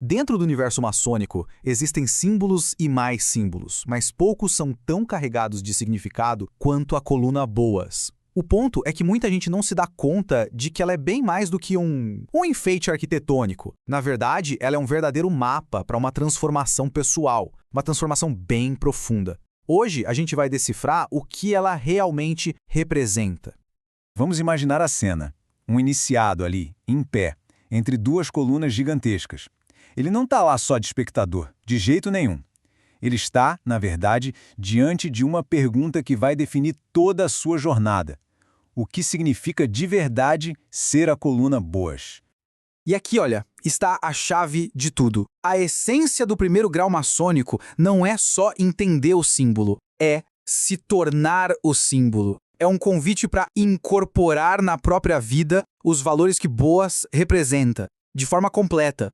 Dentro do universo maçônico, existem símbolos e mais símbolos, mas poucos são tão carregados de significado quanto a coluna Boas. O ponto é que muita gente não se dá conta de que ela é bem mais do que um enfeite arquitetônico. Na verdade, ela é um verdadeiro mapa para uma transformação pessoal, uma transformação bem profunda. Hoje, a gente vai decifrar o que ela realmente representa. Vamos imaginar a cena. Um iniciado ali, em pé, entre duas colunas gigantescas. Ele não está lá só de espectador, de jeito nenhum. Ele está, na verdade, diante de uma pergunta que vai definir toda a sua jornada. O que significa de verdade ser a coluna Boas? E aqui, olha, está a chave de tudo. A essência do primeiro grau maçônico não é só entender o símbolo, é se tornar o símbolo. É um convite para incorporar na própria vida os valores que Boas representa, de forma completa.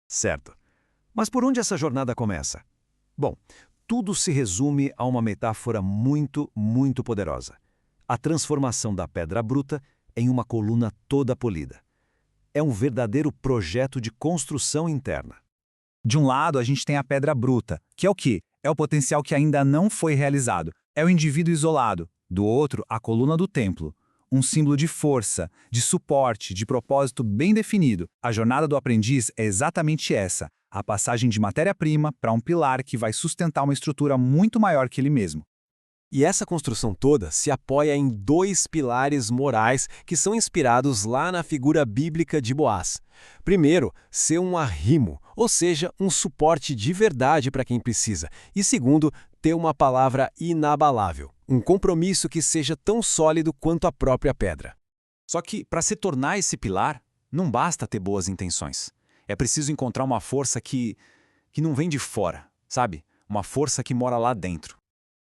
Certo. Mas por onde essa jornada começa? Bom, tudo se resume a uma metáfora muito, muito poderosa. A transformação da pedra bruta em uma coluna toda polida. É um verdadeiro projeto de construção interna. De um lado, a gente tem a pedra bruta, que é o quê? É o potencial que ainda não foi realizado. É o indivíduo isolado. Do outro, a coluna do templo. Um símbolo de força, de suporte, de propósito bem definido. A jornada do aprendiz é exatamente essa, a passagem de matéria-prima para um pilar que vai sustentar uma estrutura muito maior que ele mesmo. E essa construção toda se apoia em dois pilares morais que são inspirados lá na figura bíblica de Boaz. Primeiro, ser um arrimo, ou seja, um suporte de verdade para quem precisa. E segundo, ter uma palavra inabalável, um compromisso que seja tão sólido quanto a própria pedra. Só que, para se tornar esse pilar, não basta ter boas intenções. É preciso encontrar uma força que não vem de fora, sabe? Uma força que mora lá dentro.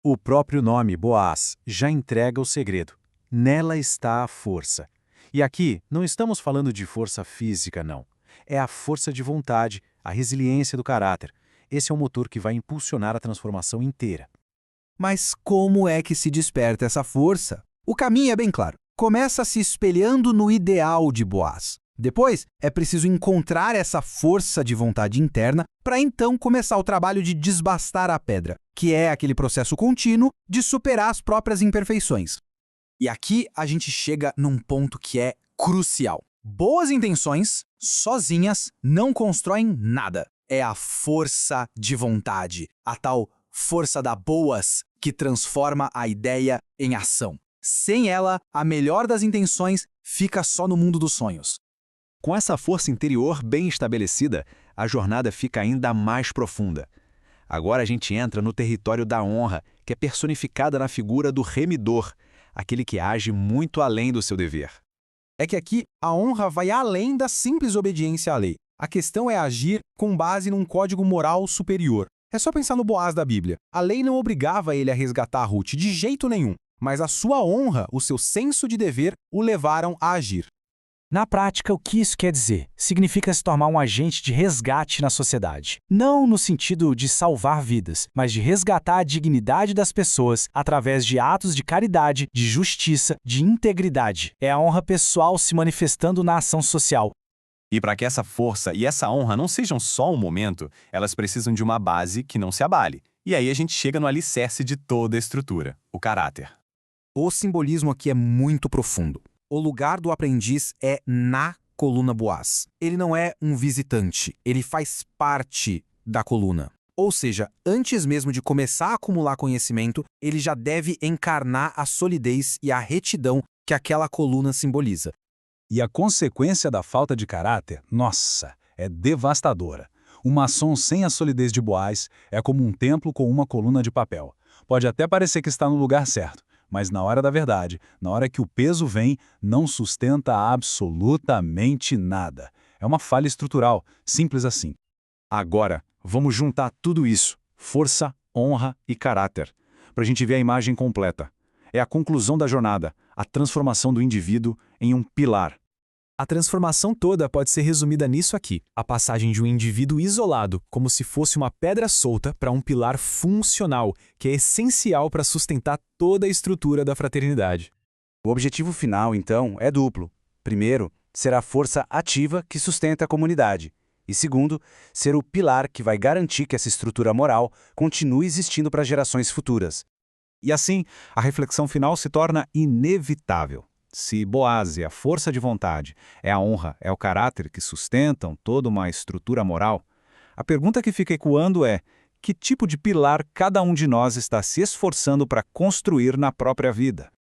O próprio nome, Boaz, já entrega o segredo. Nela está a força. E aqui não estamos falando de força física, não. É a força de vontade, a resiliência do caráter. Esse é o motor que vai impulsionar a transformação inteira. Mas como é que se desperta essa força? O caminho é bem claro. Começa se espelhando no ideal de Boaz. Depois, é preciso encontrar essa força de vontade interna para então começar o trabalho de desbastar a pedra, que é aquele processo contínuo de superar as próprias imperfeições. E aqui a gente chega num ponto que é crucial. Boas intenções, sozinhas, não constroem nada. É a força de vontade, a tal força da Boas, que transforma a ideia em ação. Sem ela, a melhor das intenções fica só no mundo dos sonhos. Com essa força interior bem estabelecida, a jornada fica ainda mais profunda. Agora a gente entra no território da honra, que é personificada na figura do remidor, aquele que age muito além do seu dever. É que aqui a honra vai além da simples obediência à lei. A questão é agir com base num código moral superior. É só pensar no Boaz da Bíblia. A lei não obrigava ele a resgatar a Ruth de jeito nenhum, mas a sua honra, o seu senso de dever, o levaram a agir. Na prática, o que isso quer dizer? Significa se tornar um agente de resgate na sociedade. Não no sentido de salvar vidas, mas de resgatar a dignidade das pessoas através de atos de caridade, de justiça, de integridade. É a honra pessoal se manifestando na ação social. E para que essa força e essa honra não sejam só um momento, elas precisam de uma base que não se abale. E aí a gente chega no alicerce de toda a estrutura, o caráter. O simbolismo aqui é muito profundo. O lugar do aprendiz é na coluna Boaz. Ele não é um visitante, ele faz parte da coluna. Ou seja, antes mesmo de começar a acumular conhecimento, ele já deve encarnar a solidez e a retidão que aquela coluna simboliza. E a consequência da falta de caráter, nossa, é devastadora. Um maçom sem a solidez de Boaz é como um templo com uma coluna de papel. Pode até parecer que está no lugar certo, mas na hora da verdade, na hora que o peso vem, não sustenta absolutamente nada. É uma falha estrutural, simples assim. Agora, vamos juntar tudo isso, força, honra e caráter, para a gente ver a imagem completa. É a conclusão da jornada, a transformação do indivíduo em um pilar. A transformação toda pode ser resumida nisso aqui, a passagem de um indivíduo isolado, como se fosse uma pedra solta, para um pilar funcional, que é essencial para sustentar toda a estrutura da fraternidade. O objetivo final, então, é duplo. Primeiro, ser a força ativa que sustenta a comunidade. E segundo, ser o pilar que vai garantir que essa estrutura moral continue existindo para gerações futuras. E assim, a reflexão final se torna inevitável. Se Boaz é a força de vontade, é a honra, é o caráter que sustentam toda uma estrutura moral, a pergunta que fica ecoando é: que tipo de pilar cada um de nós está se esforçando para construir na própria vida?